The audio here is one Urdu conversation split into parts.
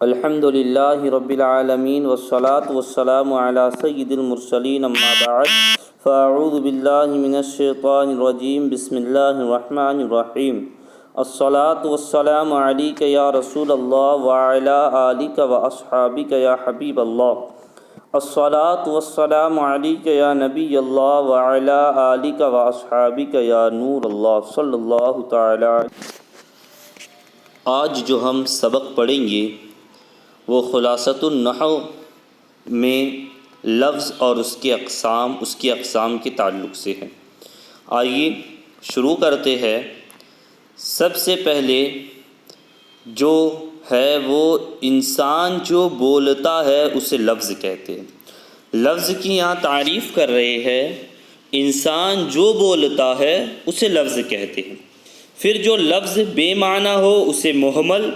الحمد للہ رب العالمین والصلاة والسلام علی سید المرسلین اما بعد فاعوذ باللہ من الشیطان الرجیم بسم اللہ الرحمن الرحیم الصلاة والسلام علیک یا رسول اللہ وعلی آلک واصحابک یا حبیب اللہ الصلاة والسلام علیک یا نبی اللہ وعلی آلک واصحابک یا نور اللہ صلی اللہ تعالی. آج جو ہم سبق پڑھیں گے وہ خلاصۃ النحو میں لفظ اور اس کی اقسام کے تعلق سے ہے. آئیے شروع کرتے ہیں. سب سے پہلے جو ہے وہ انسان جو بولتا ہے اسے لفظ کہتے ہیں. لفظ کی یہاں تعریف کر رہے ہیں. انسان جو بولتا ہے اسے لفظ کہتے ہیں. پھر جو لفظ بے معنی ہو اسے محمل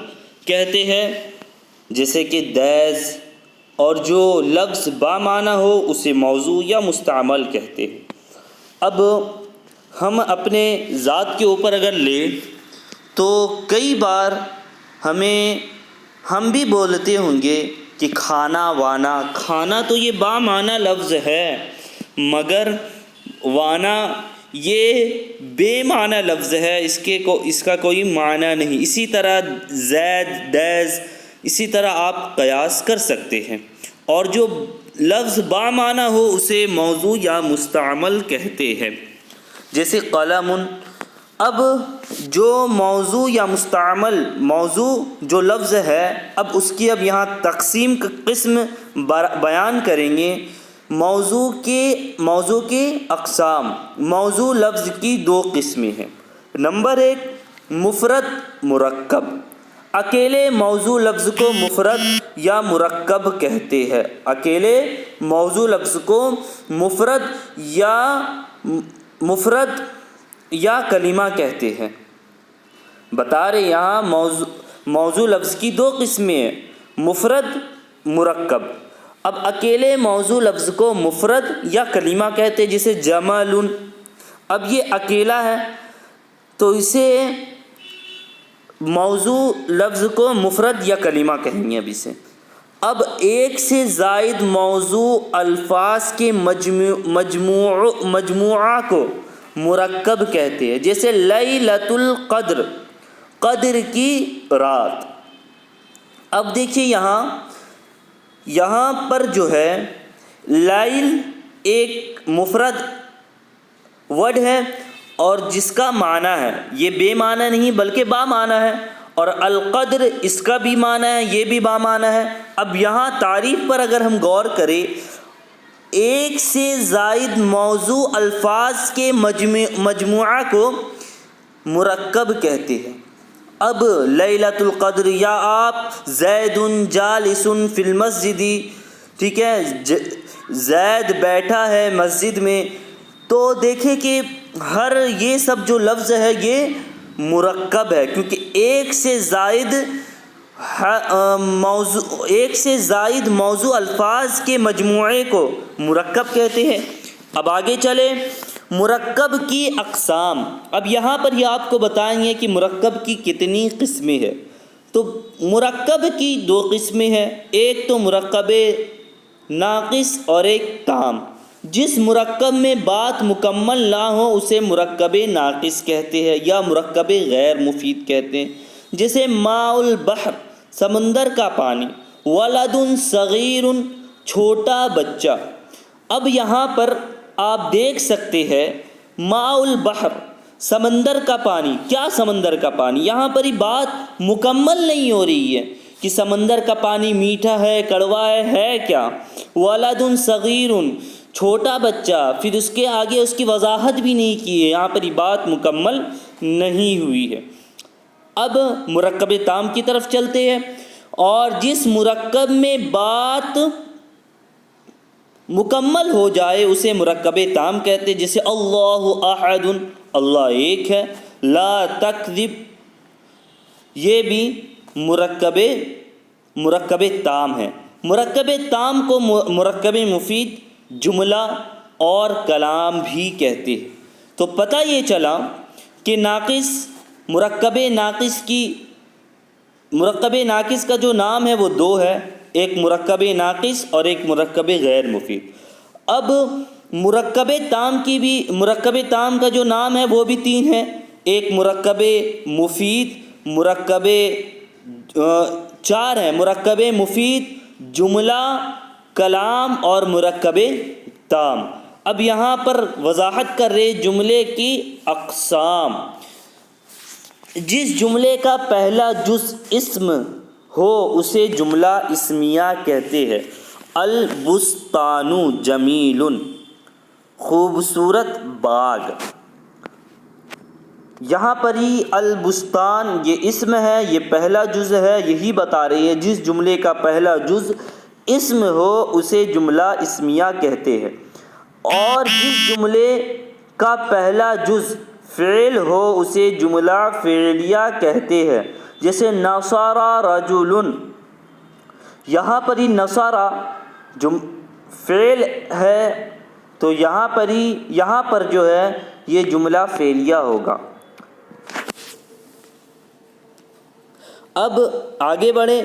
کہتے ہیں جیسے کہ دیز، اور جو لفظ با معنی ہو اسے موضوع یا مستعمل کہتے ہیں. اب ہم اپنے ذات کے اوپر اگر لیں تو کئی بار ہم بھی بولتے ہوں گے کہ کھانا وانا. کھانا تو یہ با معنی لفظ ہے مگر وانا یہ بے معنی لفظ ہے، اس کا کوئی معنی نہیں. اسی طرح زید، دیز، اسی طرح آپ قیاس کر سکتے ہیں. اور جو لفظ با معنی ہو اسے موضوع یا مستعمل کہتے ہیں جیسے قلم. اب جو موضوع یا مستعمل، موضوع جو لفظ ہے، اب اس کی یہاں تقسیم کا قسم بیان کریں گے. موضوع کے اقسام. موضوع لفظ کی دو قسمیں ہیں. نمبر 1 مفرد مرکب. اکیلے موضوع لفظ کو مفرد یا مرکب کہتے ہیں. اکیلے موضوع لفظ کو مفرد یا کلمہ کہتے ہیں. بتا رہے یہاں موضوع لفظ کی دو قسمیں ہیں، مفرد، مرکب. اب اکیلے موضوع لفظ کو مفرد یا کلمہ کہتے ہیں جیسے جمل. اب یہ اکیلا ہے تو اسے موضوع لفظ کو مفرد یا کلمہ کہیں گے. اب ایک سے زائد موضوع الفاظ کے مجموعہ کو مرکب کہتے ہیں جیسے لیلۃ القدر، قدر کی رات. اب دیکھیے یہاں پر جو ہے لیل ایک مفرد ورڈ ہے اور جس کا معنی ہے یہ بے معنی نہیں بلکہ با معنی ہے، اور القدر اس کا بھی معنی ہے، یہ بھی با معنی ہے. اب یہاں تعریف پر اگر ہم غور کریں، ایک سے زائد موضوع الفاظ کے مجموعہ کو مرکب کہتے ہیں. اب لیلۃ القدر یا آپ زید جالس فی المسجد، ٹھیک ہے، زید بیٹھا ہے مسجد میں. تو دیکھیں کہ یہ سب جو لفظ ہے یہ مرکب ہے کیونکہ ایک سے زائد موضوع الفاظ کے مجموعے کو مرکب کہتے ہیں. اب آگے چلے مرکب کی اقسام. اب یہاں پر یہ آپ کو بتائیں گے کہ مرکب کی کتنی قسمیں ہیں. تو مرکب کی دو قسمیں ہیں، ایک تو مرکب ناقص اور ایک تام. جس مرکب میں بات مکمل نہ ہو اسے مرکب ناقص کہتے ہیں یا مرکب غیر مفید کہتے ہیں جیسے ماء البحر، سمندر کا پانی، ولد صغیر، چھوٹا بچہ. اب یہاں پر آپ دیکھ سکتے ہیں ماء البحر، سمندر کا پانی. کیا سمندر کا پانی؟ یہاں پر ہی بات مکمل نہیں ہو رہی ہے کہ سمندر کا پانی میٹھا ہے، کڑوا ہے کیا. ولد صغیر، چھوٹا بچہ. پھر اس کے آگے اس کی وضاحت بھی نہیں کی ہے، یہاں پر یہ بات مکمل نہیں ہوئی ہے. اب مرکب تام کی طرف چلتے ہیں، اور جس مرکب میں بات مکمل ہو جائے اسے مرکب تام کہتے ہیں جیسے اللہ احد، اللہ ایک ہے. لا تکذب، یہ بھی مرکب تام ہے. مرکب تام کو مرکب مفید، جملہ اور کلام بھی کہتے ہیں. تو پتہ یہ چلا کہ مرکب ناقص کی مرکب ناقص کا جو نام ہے وہ دو ہے، ایک مرکب ناقص اور ایک مرکب غیر مفید۔ اب مرکب تام کا جو نام ہے وہ بھی تین ہے، ایک مرکب مفید، مرکب چار ہے، مرکب مفید، جملہ، کلام اور مرکب تام۔ اب یہاں پر وضاحت کر رہے جملے کی اقسام۔ جس جملے کا پہلا جز اسم ہو اسے جملہ اسمیہ کہتے ہیں۔ البستان جمیل، خوبصورت باغ۔ یہاں پر ہی البستان یہ اسم ہے، یہ پہلا جز ہے، یہی بتا رہی ہے جس جملے کا پہلا جز اسم ہو اسے جملہ اسمیہ کہتے ہیں، اور جس جملے کا پہلا جز فعل ہو اسے جملہ فعلیہ کہتے ہیں۔ جیسے نصر رجل، یہاں پر ہی نصر فعل ہے تو یہاں پر جو ہے یہ جملہ فعلیہ ہوگا۔ اب آگے بڑھیں۔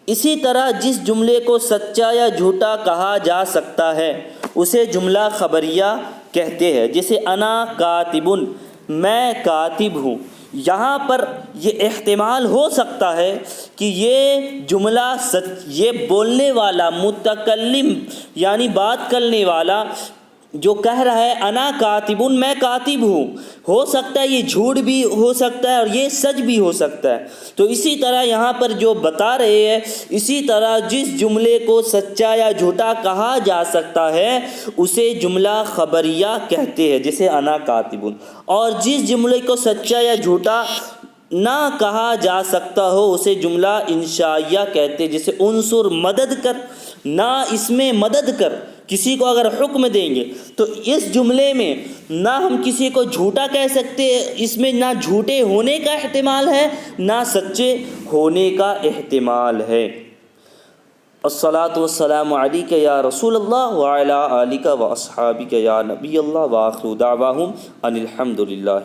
اسی طرح جس جملے کو سچا یا جھوٹا کہا جا سکتا ہے اسے جملہ خبریہ کہتے ہیں۔ جیسے انا کاتب، میں کاتب ہوں۔ یہاں پر یہ احتمال ہو سکتا ہے کہ یہ جملہ یہ بولنے والا متکلم یعنی بات کرنے والا جو کہہ رہا ہے انا کاتب، میں کاتب ہوں، ہو سکتا ہے یہ جھوٹ بھی ہو سکتا ہے اور یہ سچ بھی ہو سکتا ہے۔ تو اسی طرح یہاں پر جو بتا رہے ہیں، اسی طرح جس جملے کو سچا یا جھوٹا کہا جا سکتا ہے اسے جملہ خبریہ کہتے ہیں، جیسے انا کاتب۔ اور جس جملے کو سچا یا جھوٹا نہ کہا جا سکتا ہو اسے جملہ انشائیہ کہتے ہیں، جیسے انصر مدد کر، نہ اس میں مدد کر، کسی کو اگر حکم دیں گے تو اس جملے میں نہ ہم کسی کو جھوٹا کہہ سکتے، اس میں نہ جھوٹے ہونے کا احتمال ہے نہ سچے ہونے کا احتمال ہے۔ الصلاۃ والسلام علیک یا رسول اللہ وعلی آلک واصحابک یا نبی اللہ، وآخر دعواہم ان الحمد للہ۔